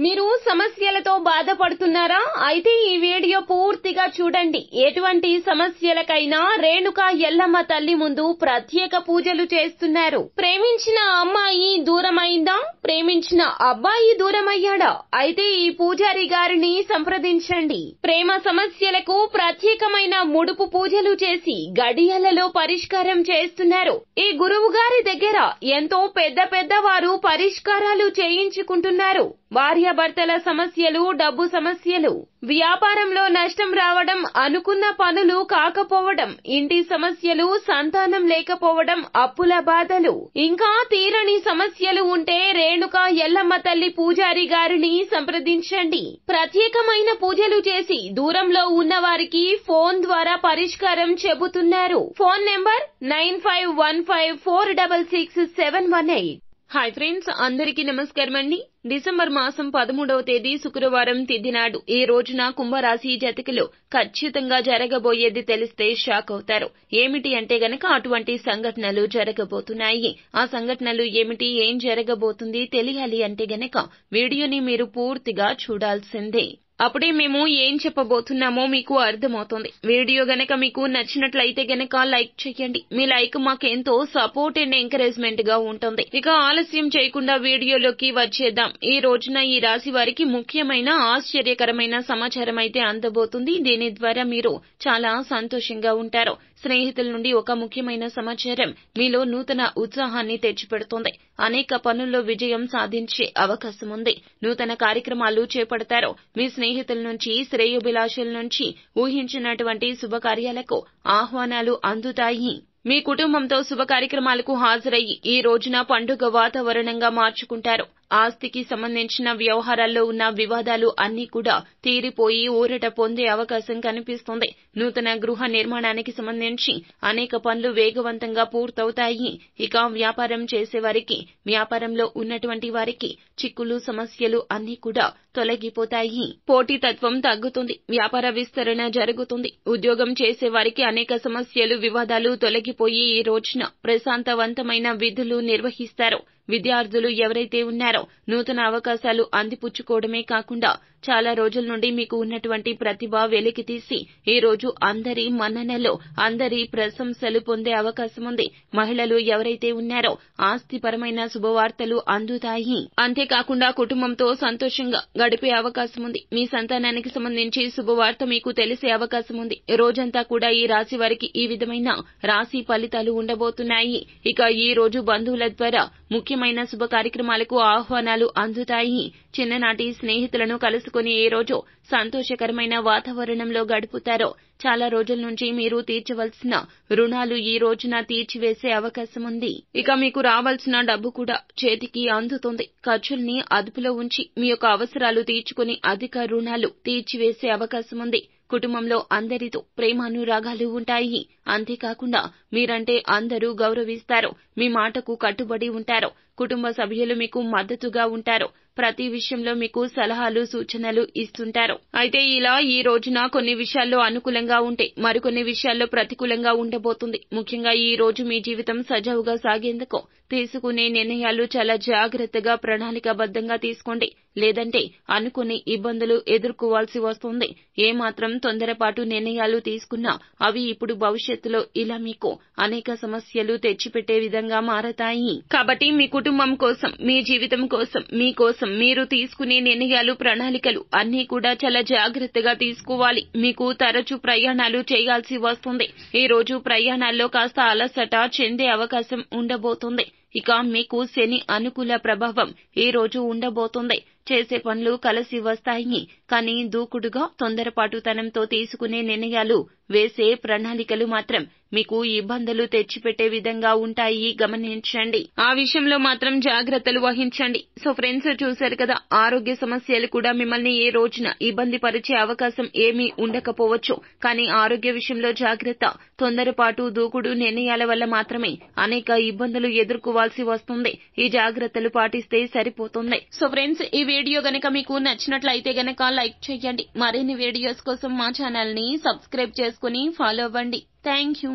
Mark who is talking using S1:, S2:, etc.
S1: మీరు సమస్యలతో బాధపడుతున్నారా? అయితే ఈ వీడియో పూర్తిగా చూడండి. ఎటువంటి సమస్యలకైనా రేణుకా ఎల్లమ్మ తల్లి ముందు ప్రత్యేక పూజలు చేస్తున్నారు. ప్రేమించిన అమ్మాయి దూరమైందా? ప్రేమించిన అబ్బాయి దూరమయ్యాడా? అయితే ఈ పూజారి గారిని సంప్రదించండి. ప్రేమ సమస్యలకు ప్రత్యేకమైన ముడుపు పూజలు చేసి గడియలలో పరిష్కారం చేస్తున్నారు. ఈ గురువు గారి దగ్గర ఎంతో పెద్ద వారు పరిష్కారాలు చేయించుకుంటున్నారు. భార్యాభర్తల సమస్యలు, డబ్బు సమస్యలు, వ్యాపారంలో నష్టం రావడం, అనుకున్న పనులు కాకపోవడం, ఇంటి సమస్యలు, సంతానం లేకపోవడం, అప్పుల బాధలు, ఇంకా తీరని సమస్యలు ఉంటే రేణుకా ఎల్లమ్మ తల్లి పూజారి గారిని సంప్రదించండి. ప్రత్యేకమైన పూజలు చేసి దూరంలో ఉన్న వారికి ఫోన్ ద్వారా పరిష్కారం చెబుతున్నారు. Phone number 9515466718. హాయ్ ఫ్రెండ్స్, అందరికీ నమస్కారం అండి. డిసెంబర్ మాసం 13వ తేదీ శుక్రవారం తిథి నాడు ఈ రోజున కుంభరాశి జాతకులు ఖచ్చితంగా జరగబోయేది తెలిస్తే షాక్ అవుతారు. ఏమిటి అంటే గనక అటువంటి సంఘటనలు జరగబోతున్నాయి. ఆ సంఘటనలు ఏమిటి, ఏం జరగబోతుంది తెలియాలి అంటే గనక వీడియోని మీరు పూర్తిగా చూడాల్సిందే. అప్పుడే మేము ఏం చెప్పబోతున్నామో మీకు అర్థమవుతుంది. వీడియో గనక మీకు నచ్చినట్లయితే గనక లైక్ చేయండి. మీ లైక్ మాకెంతో సపోర్ట్ అండ్ ఎంకరేజ్మెంట్ గా ఉంటుంది. ఇక ఆలస్యం చేయకుండా వీడియోలోకి వచ్చేద్దాం. ఈ రోజున ఈ రాశి వారికి ముఖ్యమైన ఆశ్చర్యకరమైన సమాచారం అయితే అందబోతుంది. దీని ద్వారా మీరు చాలా సంతోషంగా ఉంటారు. స్నేహితుల నుండి ఒక ముఖ్యమైన సమాచారం మీలో నూతన ఉత్సాహాన్ని తెచ్చిపెడుతుంది. అనేక పనుల్లో విజయం సాధించే అవకాశం ఉంది. నూతన కార్యక్రమాలు చేపడతారు. మీ స్నేహితుల నుంచి, శ్రేయోభిలాషుల నుంచి ఊహించినటువంటి శుభకార్యాలకు ఆహ్వానాలు అందుతాయి. మీ కుటుంబంతో శుభ కార్యక్రమాలకు హాజరయ్యి ఈ రోజున పండుగ వాతావరణంగా మార్చుకుంటారు. ఆస్తికి సంబంధించిన వ్యవహారాల్లో ఉన్న వివాదాలు అన్నీ కూడా తీరిపోయి ఊరట పొందే అవకాశం కనిపిస్తుంది. నూతన గృహ నిర్మాణానికి సంబంధించి అనేక పనులు వేగవంతంగా పూర్తవుతాయి. ఇక వ్యాపారం చేసేవారికి, వ్యాపారంలో ఉన్నటువంటి వారికి చిక్కులు, సమస్యలు అన్నీ కూడా తొలగిపోతాయి. పోటీతత్వం తగ్గుతుంది. వ్యాపార విస్తరణ జరుగుతుంది. ఉద్యోగం చేసే వారికి అనేక సమస్యలు, వివాదాలు తొలగిపోయి ఈ రోజున ప్రశాంతవంతమైన విధులు నిర్వహిస్తారు. విద్యార్థులు ఎవరైతే ఉన్నారో నూతన అవకాశాలు అందిపుచ్చుకోవడమే కాకుండా చాలా రోజుల నుండి మీకు ఉన్నటువంటి ప్రతిభ వెలికితీసి ఈ రోజు అందరి మన్ననలు, అందరి ప్రశంసలు పొందే అవకాశం ఉంది. మహిళలు ఎవరైతే ఉన్నారో ఆస్తిపరమైన శుభవార్తలు అందుతాయి. అంతేకాకుండా కుటుంబంతో సంతోషంగా గడిపే అవకాశం ఉంది. మీ సంతానానికి సంబంధించి శుభవార్త మీకు తెలిసే అవకాశం ఉంది. రోజంతా కూడా ఈ రాశి వారికి ఈ విధమైన రాశి ఫలితాలు ఉండబోతున్నాయి. ఇక ఈ రోజు బంధువుల ద్వారా ముఖ్యమైన శుభ కార్యక్రమాలకు ఆహ్వానాలు అందుతాయి. చిన్ననాటి స్నేహితులను కలుసుకుని ఈ రోజు సంతోషకరమైన వాతావరణంలో గడుపుతారు. చాలా రోజుల నుంచి మీరు తీర్చవలసిన రుణాలు ఈ రోజున తీర్చివేసే అవకాశం ఉంది. ఇక మీకు రావాల్సిన డబ్బు కూడా చేతికి అందుతుంది. ఖర్చుల్ని అదుపులో ఉంచి మీ యొక్క అవసరాలు తీర్చుకుని అధిక రుణాలు తీర్చివేసే అవకాశం ఉంది. కుటుంబంలో అందరితో ప్రేమానురాగాలు ఉంటాయి. అంతేకాకుండా మీరంటే అందరూ గౌరవిస్తారు. మీ మాటకు కట్టుబడి ఉంటారు. కుటుంబ సభ్యులు మీకు మద్దతుగా ఉంటారు. ప్రతి విషయంలో మీకు సలహాలు, సూచనలు ఇస్తుంటారు. అయితే ఇలా ఈ రోజున కొన్ని విషయాల్లో అనుకూలంగా ఉంటే మరికొన్ని విషయాల్లో ప్రతికూలంగా ఉండబోతుంది. ముఖ్యంగా ఈ రోజు మీ జీవితం సజావుగా సాగేందుకు తీసుకునే నిర్ణయాలు చాలా జాగ్రత్తగా, ప్రణాళికాబద్ధంగా తీసుకోండి. లేదంటే అనుకునే ఇబ్బందులు ఎదుర్కోవాల్సి వస్తుంది. ఏమాత్రం తొందరపాటు నిర్ణయాలు తీసుకున్నా అవి ఇప్పుడు భవిష్యత్తులో ఇలా మీకు అనేక సమస్యలు తెచ్చిపెట్టే విధంగా మారతాయి. కాబట్టి మీ కుటుంబం కోసం, మీ జీవితం కోసం, మీకోసం మీరు తీసుకునే నిర్ణయాలు, ప్రణాళికలు అన్నీ కూడా చాలా జాగ్రత్తగా తీసుకోవాలి. మీకు తరచూ ప్రయాణాలు చేయాల్సి వస్తుంది. ఈ రోజు ప్రయాణాల్లో కాస్త అలసట చెందే అవకాశం ఉండబోతుంది. ఇక మీకు శని అనుకూల ప్రభావం ఈ రోజు ఉండబోతుంది. చేసే పనులు కలిసి వస్తాయి. కానీ దూకుడుగా, తొందరపాటుతనంతో తీసుకునే నిర్ణయాలు, వేసే ప్రణాళికలు మాత్రం మీకు ఇబ్బందులు తెచ్చిపెట్టే విధంగా ఉంటాయి. గమనించండి. ఆ విషయంలో మాత్రం జాగ్రత్తలు వహించండి. సో ఫ్రెండ్స్, చూశారు కదా, ఆరోగ్య సమస్యలు కూడా మిమ్మల్ని ఈ రోజున ఇబ్బంది పరిచే అవకాశం ఏమీ ఉండకపోవచ్చు. కానీ ఆరోగ్య విషయంలో జాగ్రత్త. తొందరపాటు, దూకుడు నిర్ణయాల వల్ల మాత్రమే అనేక ఇబ్బందులు ఎదుర్కోవాల్సి వస్తుంది. ఈ జాగ్రత్తలు పాటిస్తే సరిపోతుంది. సో ఫ్రెండ్స్, ఈ వీడియో గనక మీకు నచ్చినట్లయితే గనక లైక్ చేయండి. మరిన్ని వీడియోస్ కోసం మా ఛానల్ ని సబ్స్క్రైబ్ చేసుకుని ఫాలో అవ్వండి. Thank you.